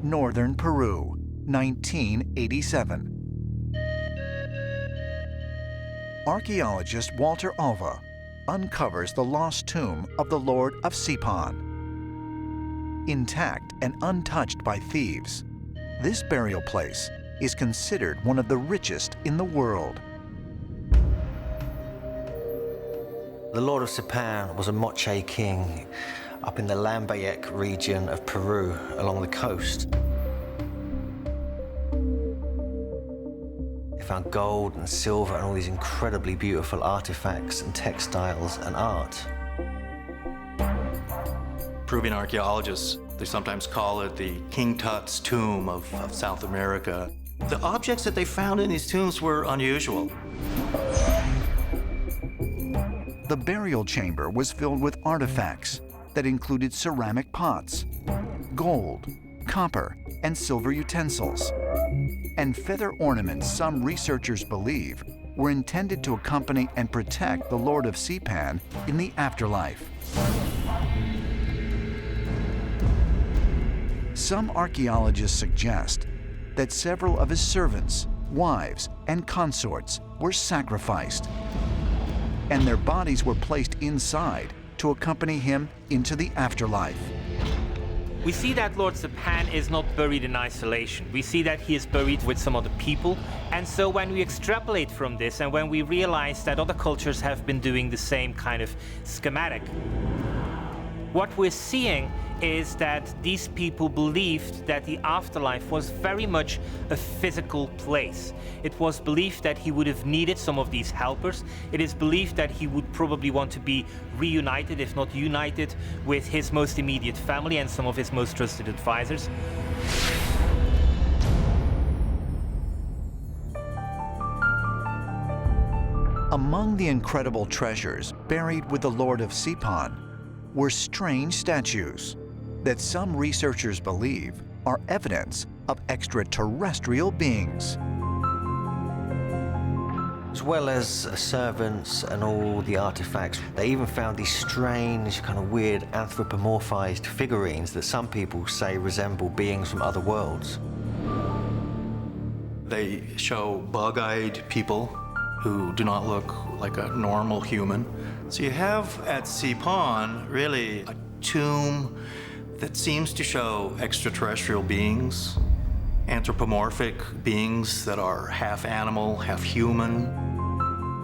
northern Peru, 1987. Archaeologist Walter Alva uncovers the lost tomb of the Lord of Sipán. Intact and untouched by thieves, this burial place is considered one of the richest in the world. The Lord of Sipán was a Moche king up in the Lambayeque region of Peru along the coast. They found gold and silver and all these incredibly beautiful artifacts and textiles and art. Peruvian archaeologists, they sometimes call it the King Tut's tomb of South America. The objects that they found in these tombs were unusual. The burial chamber was filled with artifacts that included ceramic pots, gold, copper, and silver utensils, and feather ornaments some researchers believe were intended to accompany and protect the Lord of Sipán in the afterlife. Some archaeologists suggest that several of his servants, wives, and consorts were sacrificed, and their bodies were placed inside to accompany him into the afterlife. We see that Lord Sipán is not buried in isolation. We see that he is buried with some other people. And so when we extrapolate from this and when we realize that other cultures have been doing the same kind of schematic, what we're seeing is that these people believed that the afterlife was very much a physical place. It was believed that he would have needed some of these helpers. It is believed that he would probably want to be reunited, if not united, with his most immediate family and some of his most trusted advisors. Among the incredible treasures buried with the Lord of Sipán were strange statues that some researchers believe are evidence of extraterrestrial beings. As well as servants and all the artifacts, they even found these strange, kind of weird anthropomorphized figurines that some people say resemble beings from other worlds. They show bug-eyed people who do not look like a normal human. So you have at Sipán really a tomb that seems to show extraterrestrial beings, anthropomorphic beings that are half animal, half human,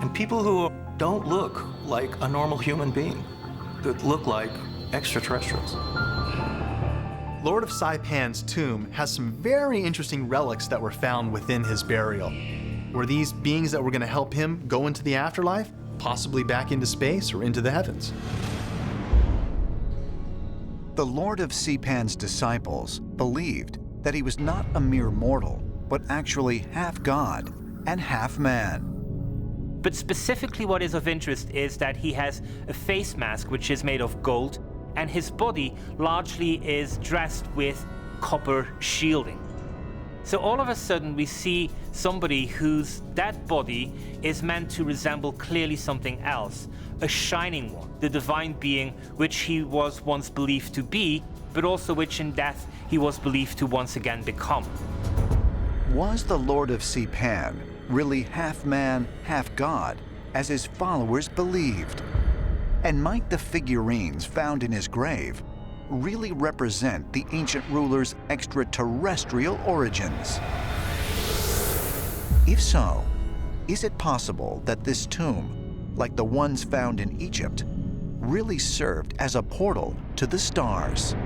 and people who don't look like a normal human being, that look like extraterrestrials. Lord of Sipán's tomb has some very interesting relics that were found within his burial. Were these beings that were going to help him go into the afterlife, possibly back into space or into the heavens? The Lord of Sipán's disciples believed that he was not a mere mortal, but actually half god and half man. But specifically what is of interest is that he has a face mask which is made of gold, and his body largely is dressed with copper shielding. So all of a sudden we see somebody whose that body is meant to resemble clearly something else, a shining one, the divine being which he was once believed to be, but also which in death he was believed to once again become. Was the Lord of Sipán really half man, half god, as his followers believed? And might the figurines found in his grave really represent the ancient ruler's extraterrestrial origins? If so, is it possible that this tomb, like the ones found in Egypt, really served as a portal to the stars?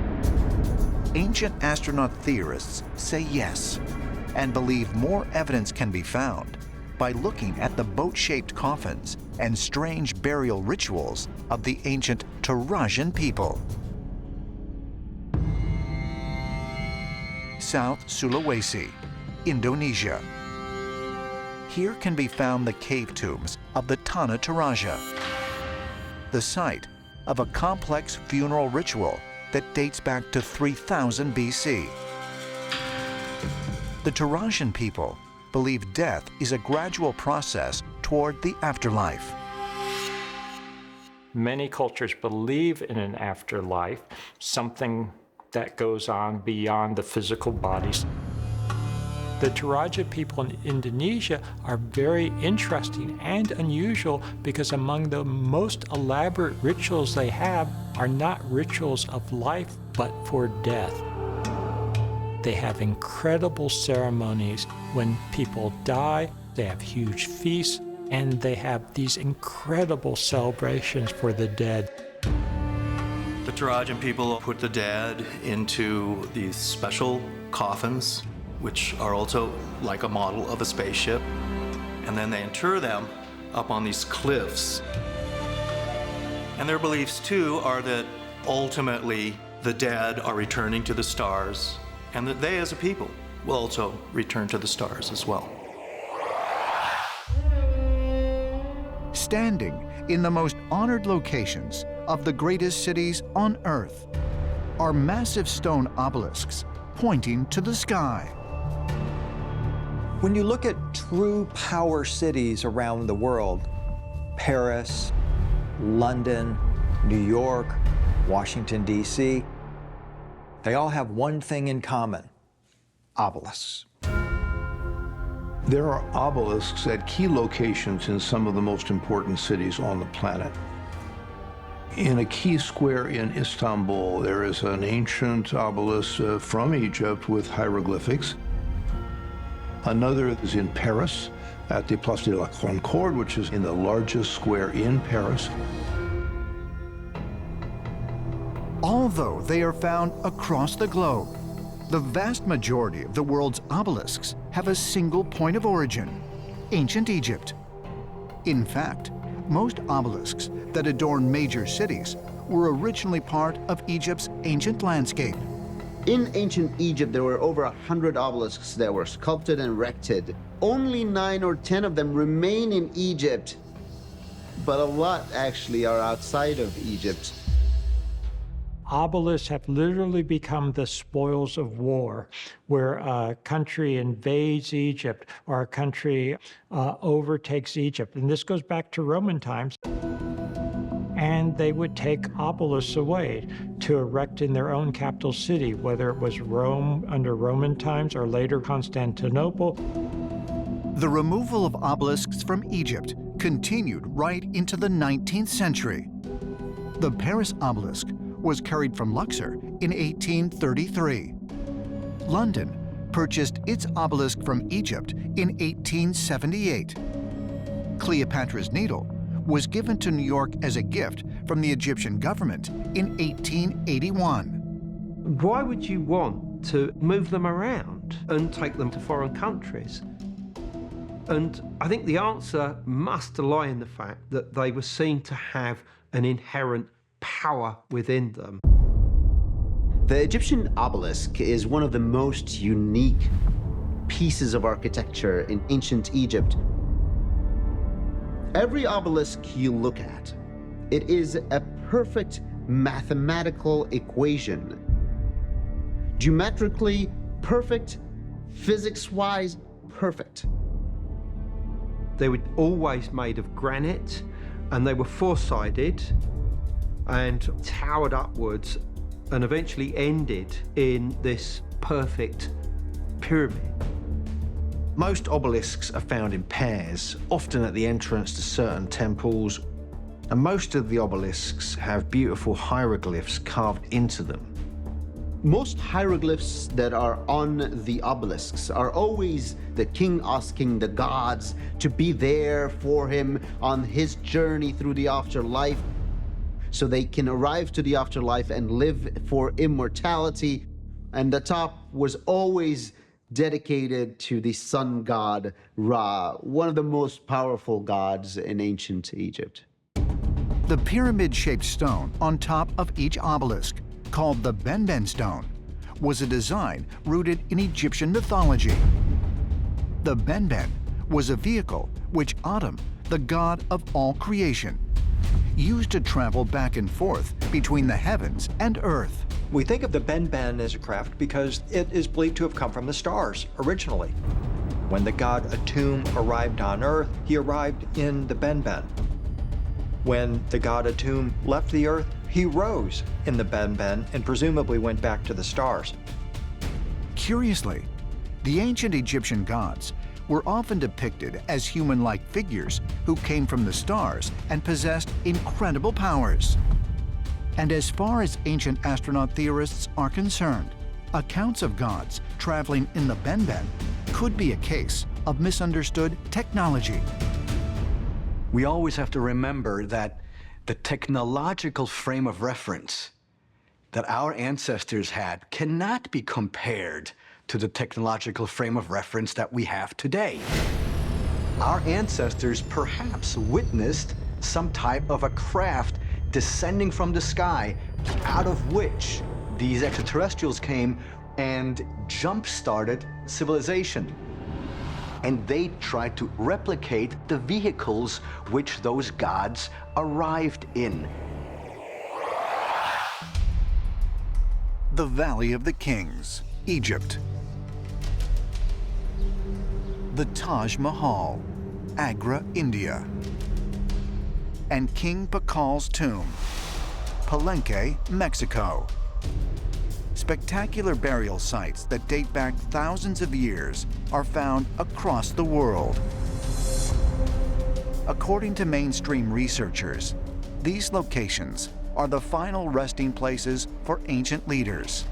Ancient astronaut theorists say yes, and believe more evidence can be found by looking at the boat-shaped coffins and strange burial rituals of the ancient Turajan people. South Sulawesi, Indonesia. Here can be found the cave tombs of the Tanah Toraja, the site of a complex funeral ritual that dates back to 3000 BC. The Torajan people believe death is a gradual process toward the afterlife. Many cultures believe in an afterlife, something that goes on beyond the physical bodies. The Toraja people in Indonesia are very interesting and unusual because among the most elaborate rituals they have are not rituals of life, but for death. They have incredible ceremonies. When people die, they have huge feasts, and they have these incredible celebrations for the dead. The Torajan people put the dead into these special coffins, which are also like a model of a spaceship, and then they inter them up on these cliffs. And their beliefs, too, are that ultimately the dead are returning to the stars, and that they, as a people, will also return to the stars as well. Standing in the most honored locations of the greatest cities on Earth are massive stone obelisks pointing to the sky. When you look at true power cities around the world, Paris, London, New York, Washington, D.C., they all have one thing in common: obelisks. There are obelisks at key locations in some of the most important cities on the planet. In a key square in Istanbul, there is an ancient obelisk from Egypt with hieroglyphics. Another is in Paris at the Place de la Concorde, which is in the largest square in Paris. Although they are found across the globe, the vast majority of the world's obelisks have a single point of origin: ancient Egypt. In fact, most obelisks that adorn major cities were originally part of Egypt's ancient landscape. In ancient Egypt, there were over 100 obelisks that were sculpted and erected. Only 9 or 10 of them remain in Egypt, but a lot actually are outside of Egypt. Obelisks have literally become the spoils of war, where a country invades Egypt or a country overtakes Egypt. And this goes back to Roman times. And they would take obelisks away to erect in their own capital city, whether it was Rome under Roman times or later Constantinople. The removal of obelisks from Egypt continued right into the 19th century. The Paris obelisk was carried from Luxor in 1833. London purchased its obelisk from Egypt in 1878. Cleopatra's Needle was given to New York as a gift from the Egyptian government in 1881. Why would you want to move them around and take them to foreign countries? And I think the answer must lie in the fact that they were seen to have an inherent power within them. The Egyptian obelisk is one of the most unique pieces of architecture in ancient Egypt. Every obelisk you look at, it is a perfect mathematical equation. Geometrically perfect, physics-wise perfect. They were always made of granite, and they were four-sided and towered upwards and eventually ended in this perfect pyramid. Most obelisks are found in pairs, often at the entrance to certain temples, and most of the obelisks have beautiful hieroglyphs carved into them. Most hieroglyphs that are on the obelisks are always the king asking the gods to be there for him on his journey through the afterlife, so they can arrive to the afterlife and live for immortality. And the top was always dedicated to the sun god Ra, one of the most powerful gods in ancient Egypt. The pyramid-shaped stone on top of each obelisk, called the Benben stone, was a design rooted in Egyptian mythology. The Benben was a vehicle which Atum, the god of all creation, used to travel back and forth between the heavens and earth. We think of the Benben as a craft because it is believed to have come from the stars originally. When the god Atum arrived on Earth, he arrived in the Benben. When the god Atum left the Earth, He rose in the Benben and presumably went back to the stars. Curiously, the ancient Egyptian gods were often depicted as human-like figures who came from the stars and possessed incredible powers. And as far as ancient astronaut theorists are concerned, accounts of gods traveling in the Benben could be a case of misunderstood technology. We always have to remember that the technological frame of reference that our ancestors had cannot be compared to the technological frame of reference that we have today. Our ancestors perhaps witnessed some type of a craft descending from the sky, out of which these extraterrestrials came and jump-started civilization. And they tried to replicate the vehicles which those gods arrived in. The Valley of the Kings, Egypt. The Taj Mahal, Agra, India. And King Pakal's tomb, Palenque, Mexico. Spectacular burial sites that date back thousands of years are found across the world. According to mainstream researchers, these locations are the final resting places for ancient leaders.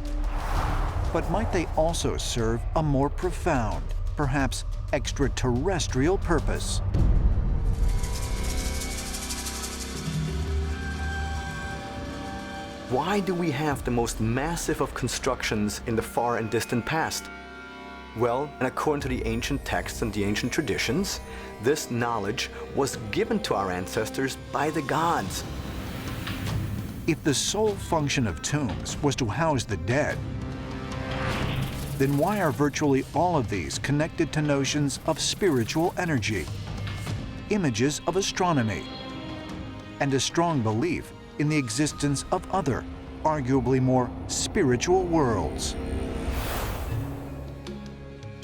But might they also serve a more profound, perhaps extraterrestrial purpose? Why do we have the most massive of constructions in the far and distant past? Well, and according to the ancient texts and the ancient traditions, this knowledge was given to our ancestors by the gods. If the sole function of tombs was to house the dead, then why are virtually all of these connected to notions of spiritual energy, images of astronomy, and a strong belief in the existence of other, arguably more spiritual worlds?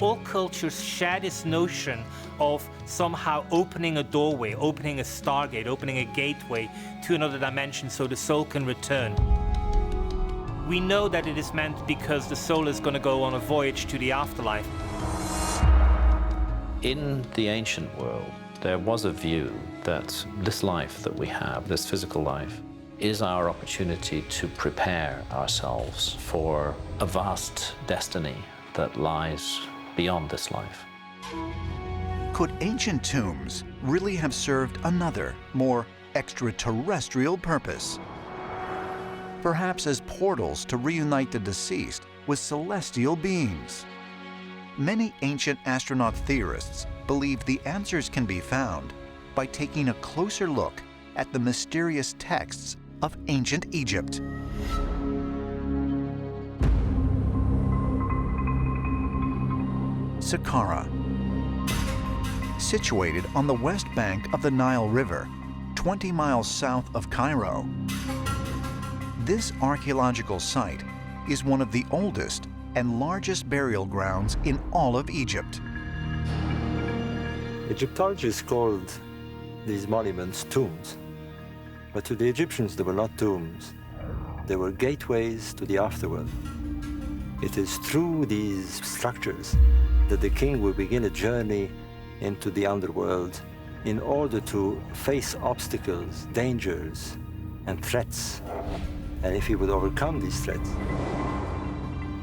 All cultures share this notion of somehow opening a doorway, opening a stargate, opening a gateway to another dimension so the soul can return. We know that it is meant because the soul is going to go on a voyage to the afterlife. In the ancient world, there was a view that this life that we have, this physical life, is our opportunity to prepare ourselves for a vast destiny that lies beyond this life. Could ancient tombs really have served another, more extraterrestrial purpose? Perhaps as portals to reunite the deceased with celestial beings. Many ancient astronaut theorists believe the answers can be found by taking a closer look at the mysterious texts of ancient Egypt. Saqqara. Situated on the west bank of the Nile River, 20 miles south of Cairo, this archaeological site is one of the oldest and largest burial grounds in all of Egypt. Egyptologists called these monuments tombs. But to the Egyptians, they were not tombs. They were gateways to the afterworld. It is through these structures that the king will begin a journey into the underworld in order to face obstacles, dangers, and threats. And if he would overcome these threats,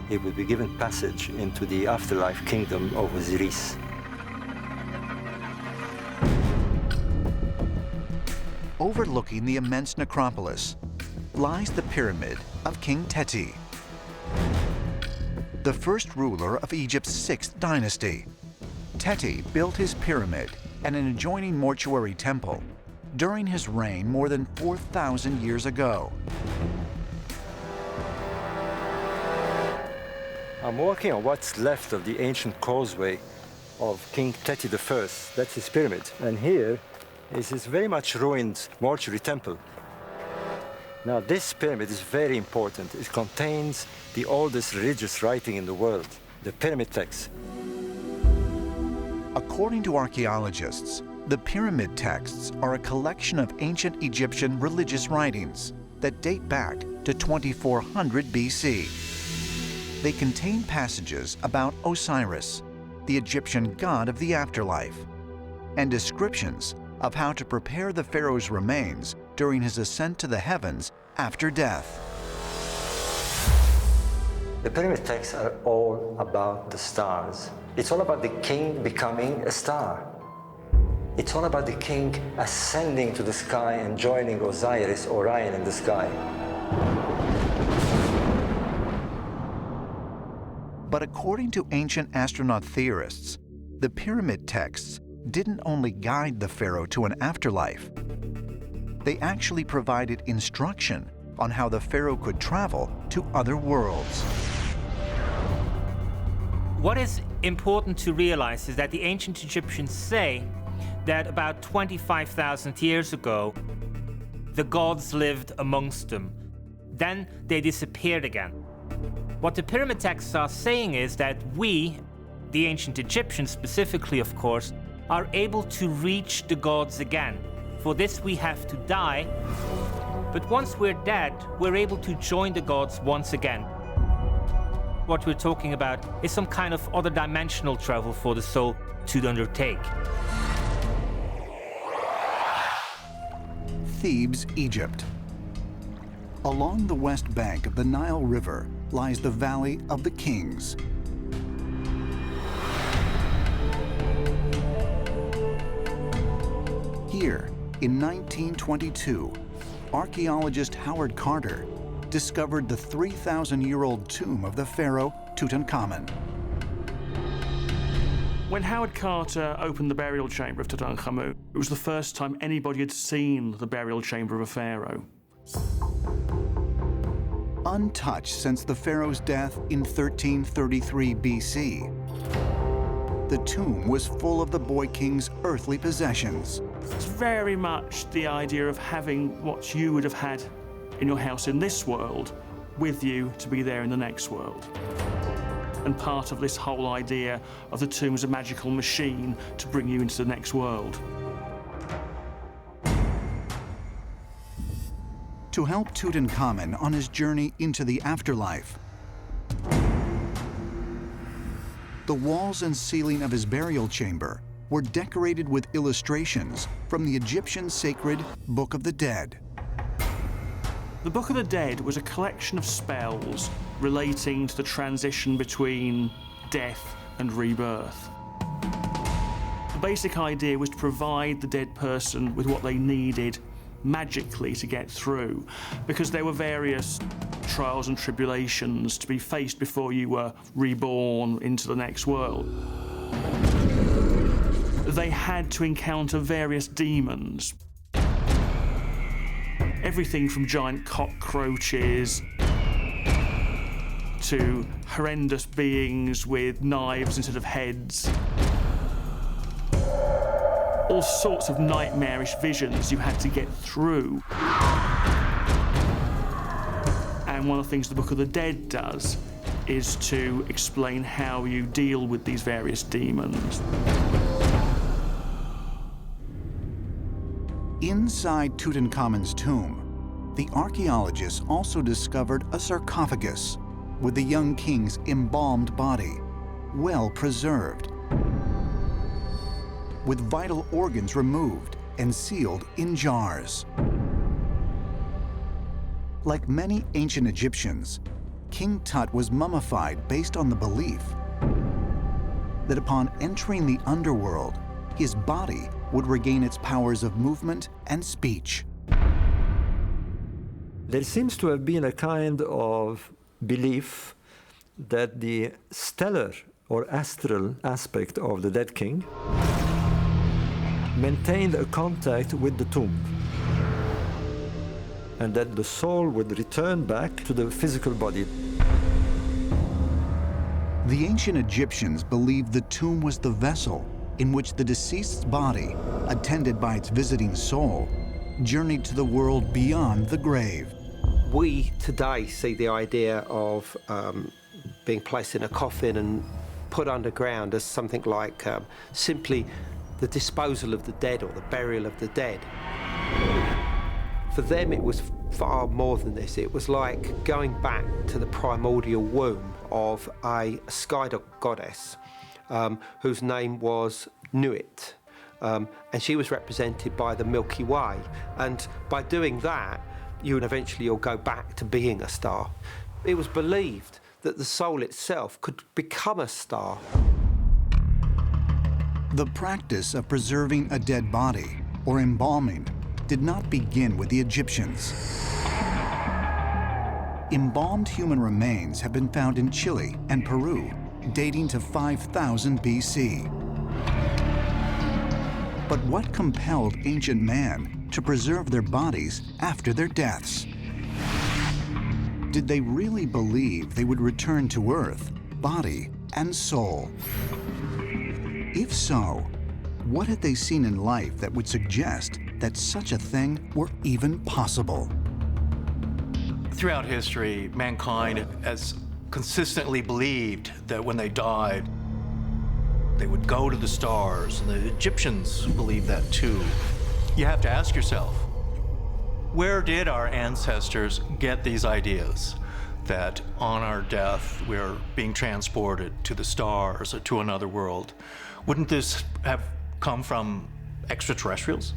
he would be given passage into the afterlife kingdom of Osiris. Overlooking the immense necropolis lies the pyramid of King Teti, the first ruler of Egypt's 6th dynasty. Teti built his pyramid and an adjoining mortuary temple during his reign more than 4,000 years ago. I'm walking on what's left of the ancient causeway of King Teti I. That's his pyramid. And here is his very much ruined mortuary temple. Now, this pyramid is very important. It contains the oldest religious writing in the world, the pyramid texts. According to archaeologists, the pyramid texts are a collection of ancient Egyptian religious writings that date back to 2400 BC. They contain passages about Osiris, the Egyptian god of the afterlife, and descriptions of how to prepare the pharaoh's remains during his ascent to the heavens after death. The pyramid texts are all about the stars. It's all about the king becoming a star. It's all about the king ascending to the sky and joining Osiris, Orion in the sky. But according to ancient astronaut theorists, the pyramid texts didn't only guide the pharaoh to an afterlife. They actually provided instruction on how the pharaoh could travel to other worlds. What is important to realize is that the ancient Egyptians say that about 25,000 years ago, the gods lived amongst them. Then they disappeared again. What the pyramid texts are saying is that we, the ancient Egyptians specifically of course, are able to reach the gods again. For this we have to die, but once we're dead, we're able to join the gods once again. What we're talking about is some kind of other dimensional travel for the soul to undertake. Thebes, Egypt. Along the west bank of the Nile River lies the Valley of the Kings. Here, in 1922, archaeologist Howard Carter discovered the 3,000-year-old tomb of the pharaoh Tutankhamun. When Howard Carter opened the burial chamber of Tutankhamun, it was the first time anybody had seen the burial chamber of a pharaoh. Untouched since the pharaoh's death in 1333 BC, the tomb was full of the boy king's earthly possessions. It's very much the idea of having what you would have had in your house in this world with you to be there in the next world. And part of this whole idea of the tomb as a magical machine to bring you into the next world. To help Tutankhamun on his journey into the afterlife, the walls and ceiling of his burial chamber were decorated with illustrations from the Egyptian sacred Book of the Dead. The Book of the Dead was a collection of spells relating to the transition between death and rebirth. The basic idea was to provide the dead person with what they needed magically to get through, because there were various trials and tribulations to be faced before you were reborn into the next world. They had to encounter various demons. Everything from giant cockroaches to horrendous beings with knives instead of heads. All sorts of nightmarish visions you had to get through. And one of the things the Book of the Dead does is to explain how you deal with these various demons. Inside Tutankhamun's tomb, the archaeologists also discovered a sarcophagus with the young king's embalmed body, well preserved, with vital organs removed and sealed in jars. Like many ancient Egyptians, King Tut was mummified based on the belief that upon entering the underworld, his body would regain its powers of movement and speech. There seems to have been a kind of belief that the stellar or astral aspect of the dead king maintained a contact with the tomb, and that the soul would return back to the physical body. The ancient Egyptians believed the tomb was the vessel in which the deceased's body, attended by its visiting soul, journeyed to the world beyond the grave. We today see the idea of being placed in a coffin and put underground as something like simply the disposal of the dead or the burial of the dead. For them, it was far more than this. It was like going back to the primordial womb of a sky goddess whose name was Nuit. And she was represented by the Milky Way. And by doing that, you'll go back to being a star. It was believed that the soul itself could become a star. The practice of preserving a dead body, or embalming, did not begin with the Egyptians. Embalmed human remains have been found in Chile and Peru, dating to 5000 BC. But what compelled ancient man to preserve their bodies after their deaths? Did they really believe they would return to Earth, body and soul? If so, what had they seen in life that would suggest that such a thing were even possible? Throughout history, mankind has consistently believed that when they died, they would go to the stars, and the Egyptians believed that too. You have to ask yourself, where did our ancestors get these ideas that on our death we're being transported to the stars or to another world? Wouldn't this have come from extraterrestrials?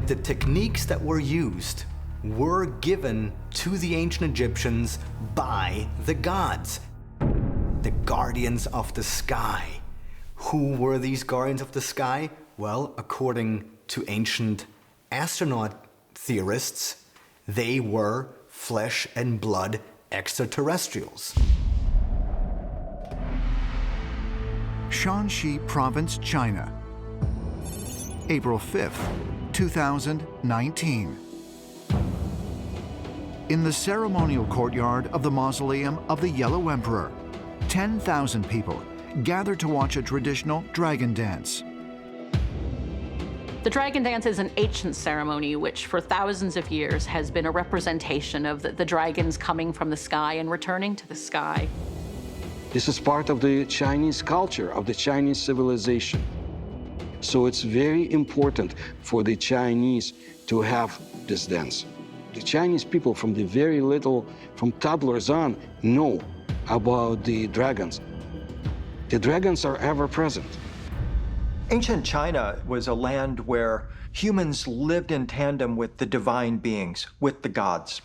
The techniques that were used were given to the ancient Egyptians by the gods, the guardians of the sky. Who were these guardians of the sky? Well, according to ancient astronaut theorists, they were flesh and blood extraterrestrials. Shanxi Province, China, April 5th, 2019. In the ceremonial courtyard of the mausoleum of the Yellow Emperor, 10,000 people gather to watch a traditional dragon dance. The dragon dance is an ancient ceremony which for thousands of years has been a representation of the dragons coming from the sky and returning to the sky. This is part of the Chinese culture, of the Chinese civilization. So it's very important for the Chinese to have this dance. The Chinese people from the very little, from toddlers on, know about the dragons. The dragons are ever present. Ancient China was a land where humans lived in tandem with the divine beings, with the gods.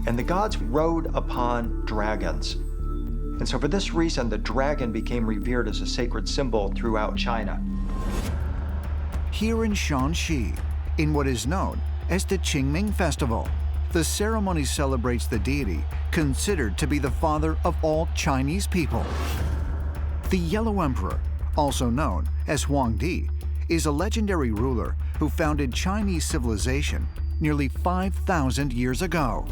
And the gods rode upon dragons. And so for this reason, the dragon became revered as a sacred symbol throughout China. Here in Shanxi, in what is known as the Qingming Festival, the ceremony celebrates the deity considered to be the father of all Chinese people. The Yellow Emperor, also known as Huangdi, is a legendary ruler who founded Chinese civilization nearly 5,000 years ago.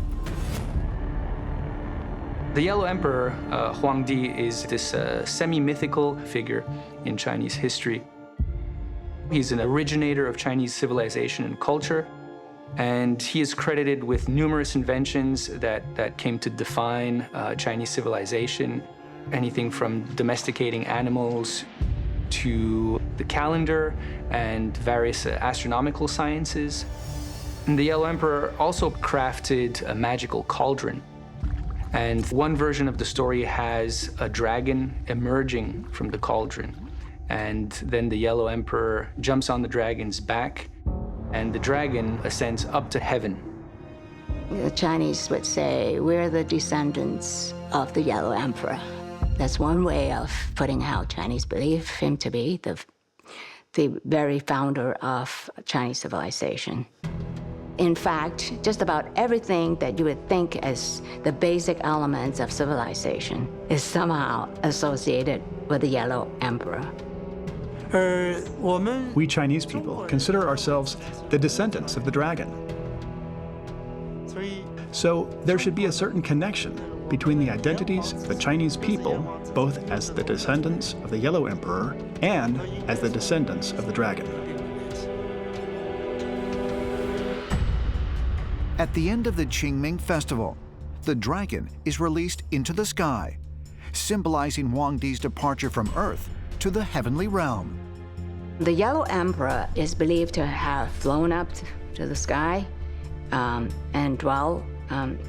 The Yellow Emperor, Huangdi, is this semi-mythical figure in Chinese history. He's an originator of Chinese civilization and culture, and he is credited with numerous inventions that came to define Chinese civilization. Anything from domesticating animals to the calendar and various astronomical sciences. And the Yellow Emperor also crafted a magical cauldron. And one version of the story has a dragon emerging from the cauldron. And then the Yellow Emperor jumps on the dragon's back, and the dragon ascends up to heaven. The Chinese would say, we're the descendants of the Yellow Emperor. That's one way of putting how Chinese believe him to be, the very founder of Chinese civilization. In fact, just about everything that you would think as the basic elements of civilization is somehow associated with the Yellow Emperor. We Chinese people consider ourselves the descendants of the dragon. So there should be a certain connection between the identities of the Chinese people, both as the descendants of the Yellow Emperor and as the descendants of the dragon. At the end of the Qingming Festival, the dragon is released into the sky, symbolizing Huangdi's departure from Earth to the heavenly realm. The Yellow Emperor is believed to have flown up to the sky and dwell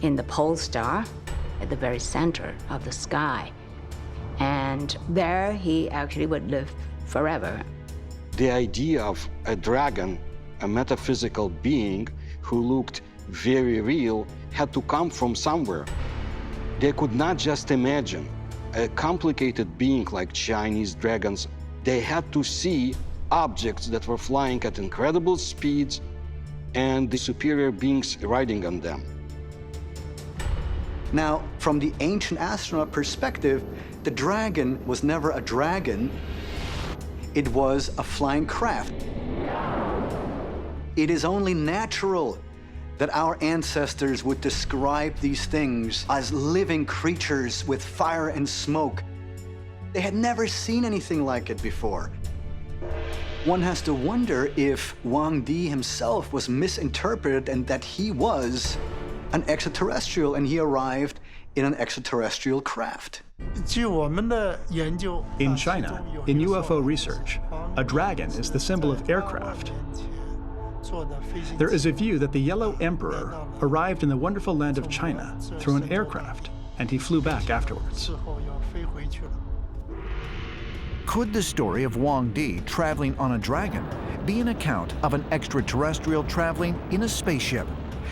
in the pole star at the very center of the sky. And there he actually would live forever. The idea of a dragon, a metaphysical being who looked very real, had to come from somewhere. They could not just imagine a complicated being like Chinese dragons. They had to see objects that were flying at incredible speeds and the superior beings riding on them. Now, from the ancient astronaut perspective, the dragon was never a dragon. It was a flying craft. It is only natural that our ancestors would describe these things as living creatures with fire and smoke. They had never seen anything like it before. One has to wonder if Wang Di himself was misinterpreted and that he was an extraterrestrial and he arrived in an extraterrestrial craft. In China, in UFO research, a dragon is the symbol of aircraft. There is a view that the Yellow Emperor arrived in the wonderful land of China through an aircraft, and he flew back afterwards. Could the story of Wang Di traveling on a dragon be an account of an extraterrestrial traveling in a spaceship,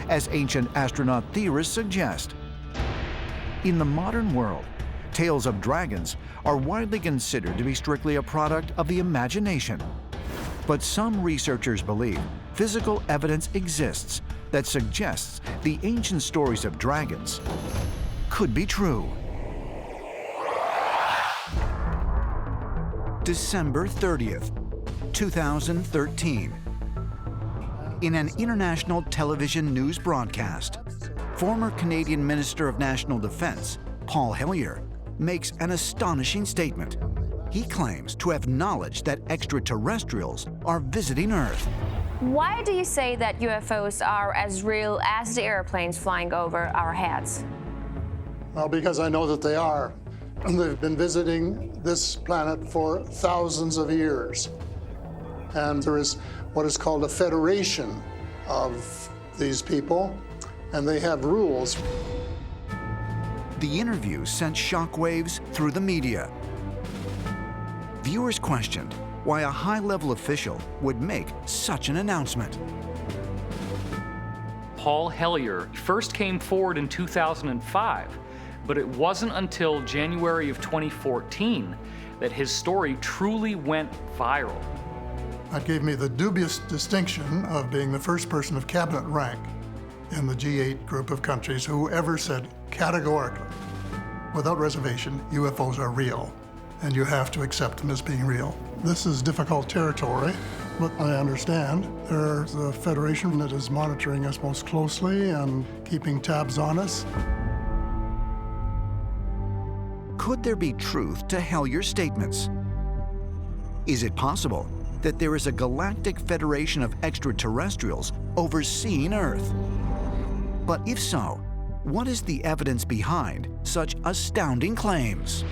as ancient astronaut theorists suggest? In the modern world, tales of dragons are widely considered to be strictly a product of the imagination. But some researchers believe physical evidence exists that suggests the ancient stories of dragons could be true. December 30th, 2013. In an international television news broadcast, former Canadian Minister of National Defense, Paul Hellyer, makes an astonishing statement. He claims to have knowledge that extraterrestrials are visiting Earth. Why do you say that UFOs are as real as the airplanes flying over our heads? Well, because I know that they are. They've been visiting this planet for thousands of years. And there is what is called a federation of these people, and they have rules. The interview sent shockwaves through the media. Viewers questioned why a high-level official would make such an announcement. Paul Hellyer first came forward in 2005, but it wasn't until January of 2014 that his story truly went viral. That gave me the dubious distinction of being the first person of cabinet rank in the G8 group of countries who ever said categorically, without reservation, UFOs are real, and you have to accept them as being real. This is difficult territory, but I understand there's a federation that is monitoring us most closely and keeping tabs on us. Could there be truth to Hellyer's statements? Is it possible that there is a galactic federation of extraterrestrials overseeing Earth? But if so, what is the evidence behind such astounding claims?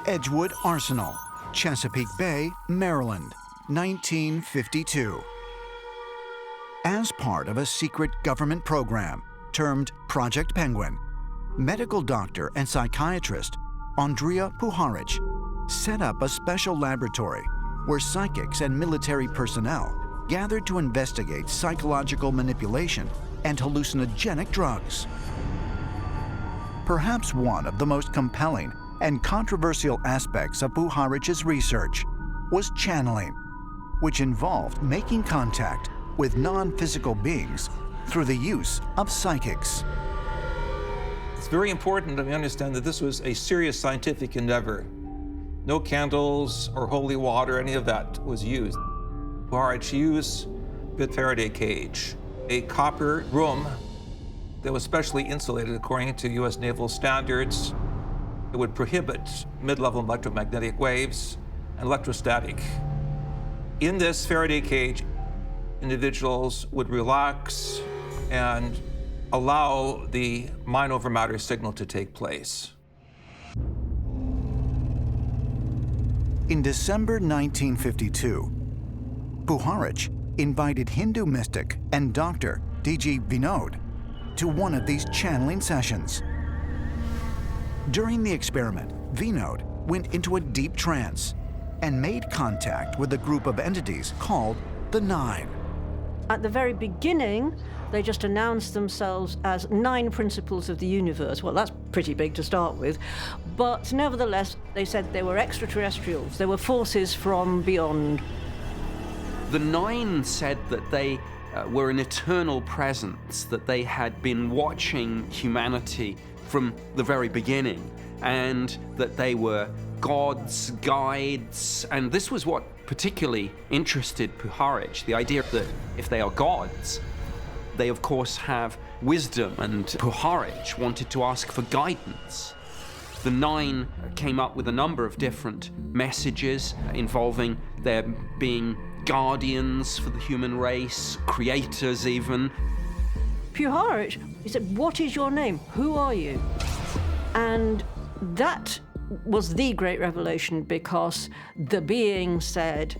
Edgewood Arsenal, Chesapeake Bay, Maryland, 1952. As part of a secret government program termed Project Penguin, medical doctor and psychiatrist Andrea Puharich set up a special laboratory where psychics and military personnel gathered to investigate psychological manipulation and hallucinogenic drugs. Perhaps one of the most compelling and controversial aspects of Puharich's research was channeling, which involved making contact with non-physical beings through the use of psychics. It's very important that we understand that this was a serious scientific endeavor. No candles or holy water, any of that was used. Puharich used a Faraday cage, a copper room that was specially insulated according to US naval standards. It would prohibit mid-level electromagnetic waves and electrostatic. In this Faraday cage, individuals would relax and allow the mind over matter signal to take place. In December 1952, Puharich invited Hindu mystic and doctor D.G. Vinod to one of these channeling sessions. During the experiment, Vinod went into a deep trance and made contact with a group of entities called the Nine. At the very beginning, they just announced themselves as 9 principles of the universe. Well, that's pretty big to start with. But nevertheless, they said they were extraterrestrials. They were forces from beyond. The 9 said that they were an eternal presence, that they had been watching humanity from the very beginning, and that they were gods, guides, and this was what particularly interested Puharich, the idea that if they are gods, they of course have wisdom, and Puharich wanted to ask for guidance. The 9 came up with a number of different messages involving their being guardians for the human race, creators even. Puharich, he said, "What is your name? Who are you?" And that was the great revelation, because the being said,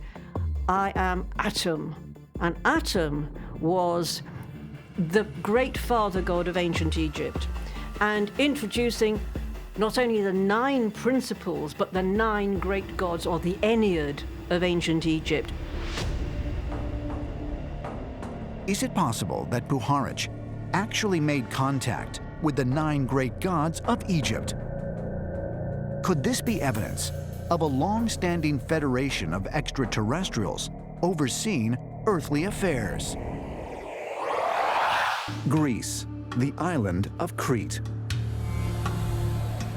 "I am Atum." And Atum was the great father god of ancient Egypt, and introducing not only the 9 principles, but the 9 great gods, or the Ennead of ancient Egypt. Is it possible that Puharich actually made contact with the 9 great gods of Egypt? Could this be evidence of a long-standing federation of extraterrestrials overseeing earthly affairs? Greece, the island of Crete.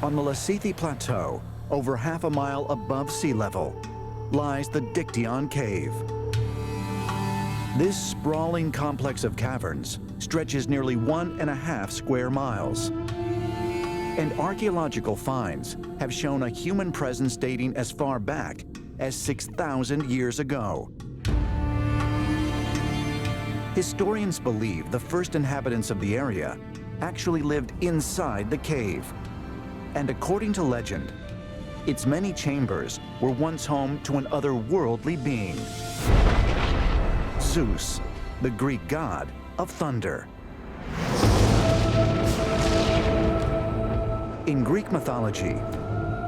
On the Lassithi Plateau, over half a mile above sea level, lies the Dictyon Cave. This sprawling complex of caverns stretches nearly 1.5 square miles. And archaeological finds have shown a human presence dating as far back as 6,000 years ago. Historians believe the first inhabitants of the area actually lived inside the cave. And according to legend, its many chambers were once home to an otherworldly being, Zeus, the Greek god of thunder. In Greek mythology,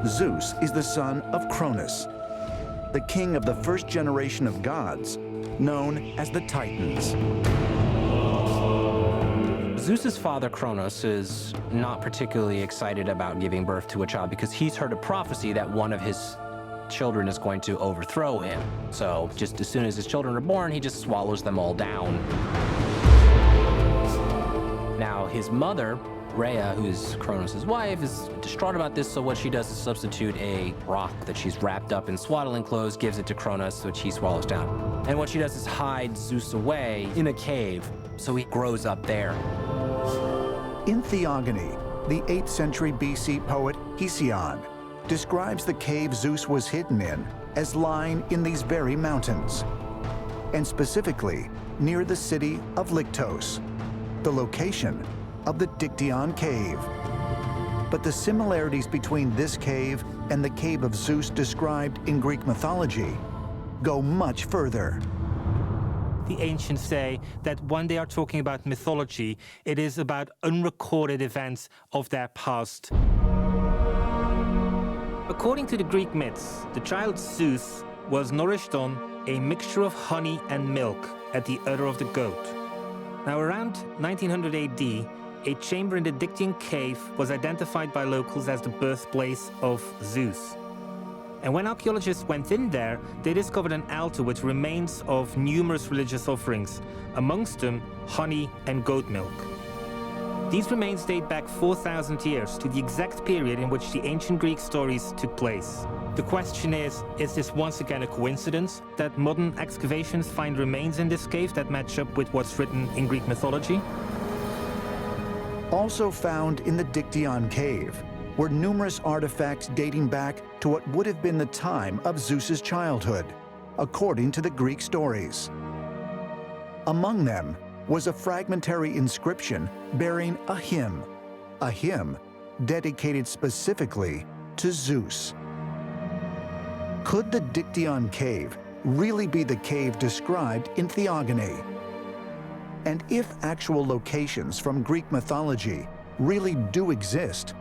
Zeus is the son of Cronus, the king of the first generation of gods, known as the Titans. Zeus's father, Cronus, is not particularly excited about giving birth to a child because he's heard a prophecy that one of his children is going to overthrow him. So just as soon as his children are born, he just swallows them all down. Now, his mother, Rhea, who's Cronus' wife, is distraught about this, so what she does is substitute a rock that she's wrapped up in swaddling clothes, gives it to Cronus, which he swallows down. And what she does is hide Zeus away in a cave, so he grows up there. In Theogony, the 8th century BC poet Hesiod describes the cave Zeus was hidden in as lying in these very mountains, and specifically near the city of Lyktos, the location of the Dictyon Cave. But the similarities between this cave and the cave of Zeus described in Greek mythology go much further. The ancients say that when they are talking about mythology, it is about unrecorded events of their past. According to the Greek myths, the child Zeus was nourished on a mixture of honey and milk at the udder of the goat. Now, around 1900 AD, a chamber in the Dictyon Cave was identified by locals as the birthplace of Zeus. And when archaeologists went in there, they discovered an altar with remains of numerous religious offerings, amongst them honey and goat milk. These remains date back 4,000 years to the exact period in which the ancient Greek stories took place. The question is this once again a coincidence that modern excavations find remains in this cave that match up with what's written in Greek mythology? Also found in the Dictyon Cave were numerous artifacts dating back to what would have been the time of Zeus's childhood, according to the Greek stories. Among them was a fragmentary inscription bearing a hymn dedicated specifically to Zeus. Could the Dictyon Cave really be the cave described in Theogony? And if actual locations from Greek mythology really do exist,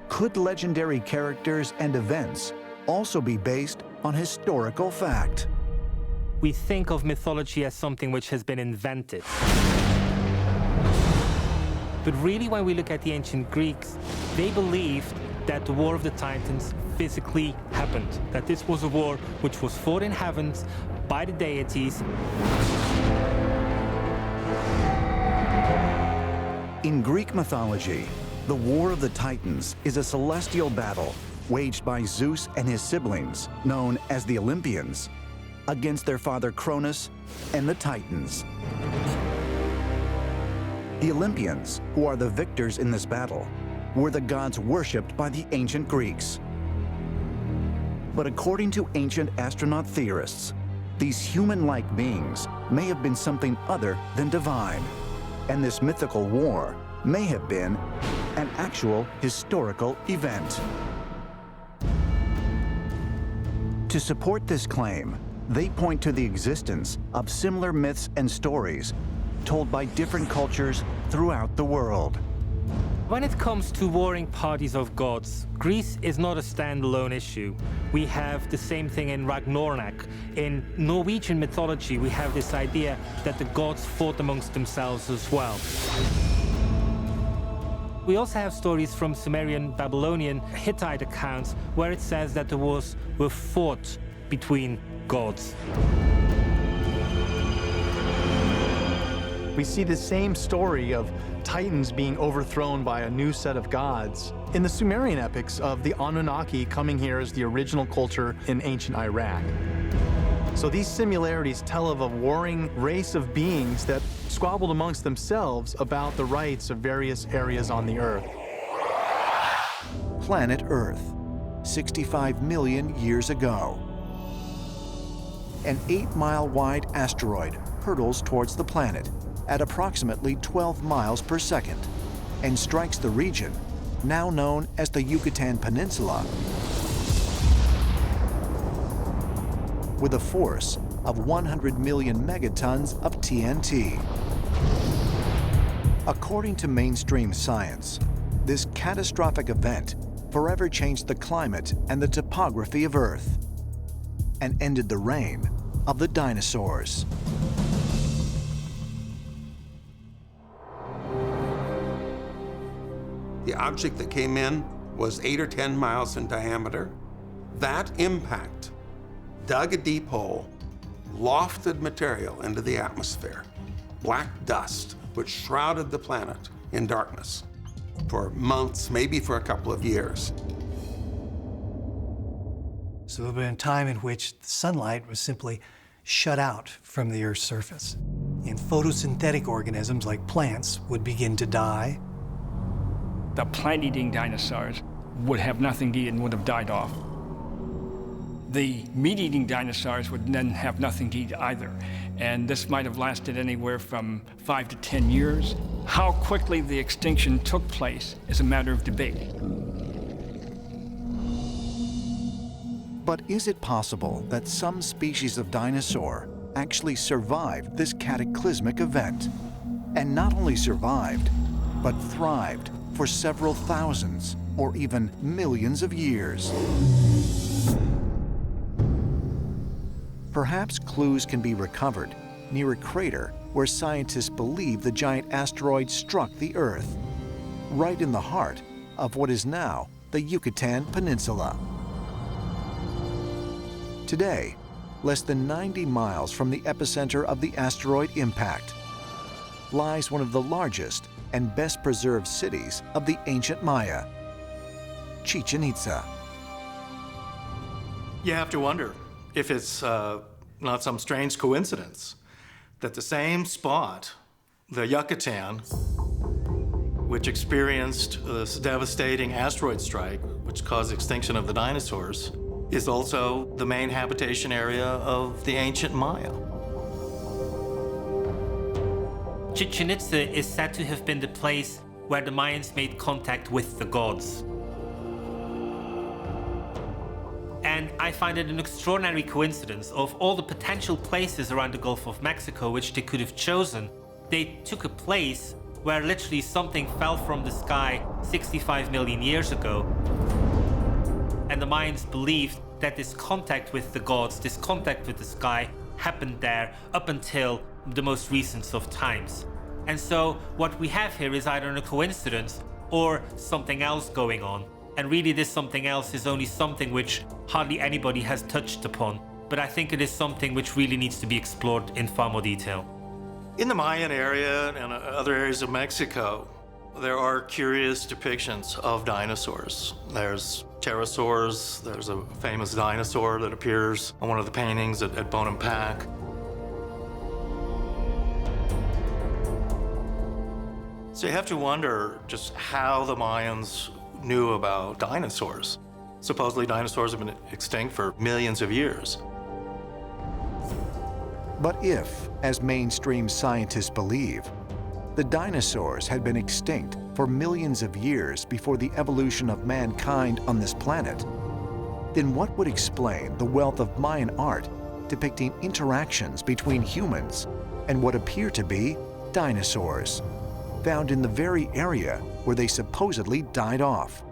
could legendary characters and events also be based on historical fact? We think of mythology as something which has been invented. But really, when we look at the ancient Greeks, they believed that the War of the Titans physically happened, that this was a war which was fought in heavens by the deities. In Greek mythology, the War of the Titans is a celestial battle waged by Zeus and his siblings, known as the Olympians, against their father Cronus and the Titans. The Olympians, who are the victors in this battle, were the gods worshipped by the ancient Greeks. But according to ancient astronaut theorists, these human-like beings may have been something other than divine, and this mythical war may have been an actual historical event. To support this claim, they point to the existence of similar myths and stories told by different cultures throughout the world. When it comes to warring parties of gods, Greece is not a standalone issue. We have the same thing in Ragnarok. In Norwegian mythology, we have this idea that the gods fought amongst themselves as well. We also have stories from Sumerian, Babylonian, Hittite accounts where it says that the wars were fought between gods. We see the same story of Titans being overthrown by a new set of gods in the Sumerian epics of the Anunnaki coming here as the original culture in ancient Iraq. So these similarities tell of a warring race of beings that squabbled amongst themselves about the rights of various areas on the Earth. Planet Earth, 65 million years ago. An 8-mile wide asteroid hurtles towards the planet at approximately 12 miles per second and strikes the region now known as the Yucatan Peninsula with a force of 100 million megatons of TNT. According to mainstream science, this catastrophic event forever changed the climate and the topography of Earth and ended the reign of the dinosaurs. The object that came in was 8 or 10 miles in diameter. That impact dug a deep hole, lofted material into the atmosphere, black dust, which shrouded the planet in darkness for months, maybe for a couple of years. So there had been a time in which the sunlight was simply shut out from the Earth's surface. And photosynthetic organisms like plants would begin to die. The plant-eating dinosaurs would have nothing to eat and would have died off. The meat-eating dinosaurs would then have nothing to eat either. And this might have lasted anywhere from 5 to 10 years. How quickly the extinction took place is a matter of debate. But is it possible that some species of dinosaur actually survived this cataclysmic event? And not only survived, but thrived for several thousands or even millions of years. Perhaps clues can be recovered near a crater where scientists believe the giant asteroid struck the Earth, right in the heart of what is now the Yucatan Peninsula. Today, less than 90 miles from the epicenter of the asteroid impact, lies one of the largest and best preserved cities of the ancient Maya, Chichen Itza. You have to wonder if it's not some strange coincidence that the same spot, the Yucatan, which experienced this devastating asteroid strike, which caused extinction of the dinosaurs, is also the main habitation area of the ancient Maya. Chichen Itza is said to have been the place where the Mayans made contact with the gods. And I I find it an extraordinary coincidence of all the potential places around the Gulf of Mexico which they could have chosen. They took a place where literally something fell from the sky 65 million years ago. And the Mayans believed that this contact with the gods, this contact with the sky, happened there up until the most recent of times. And so what we have here is either a coincidence or something else going on. And really this something else is only something which hardly anybody has touched upon. But I think it is something which really needs to be explored in far more detail. In the Mayan area and other areas of Mexico, there are curious depictions of dinosaurs. There's pterosaurs, there's a famous dinosaur that appears on one of the paintings at Bonampak. So you have to wonder just how the Mayans knew about dinosaurs. Supposedly dinosaurs have been extinct for millions of years. But if, as mainstream scientists believe, the dinosaurs had been extinct for millions of years before the evolution of mankind on this planet, then what would explain the wealth of Mayan art depicting interactions between humans and what appear to be dinosaurs, found in the very area where they supposedly died off?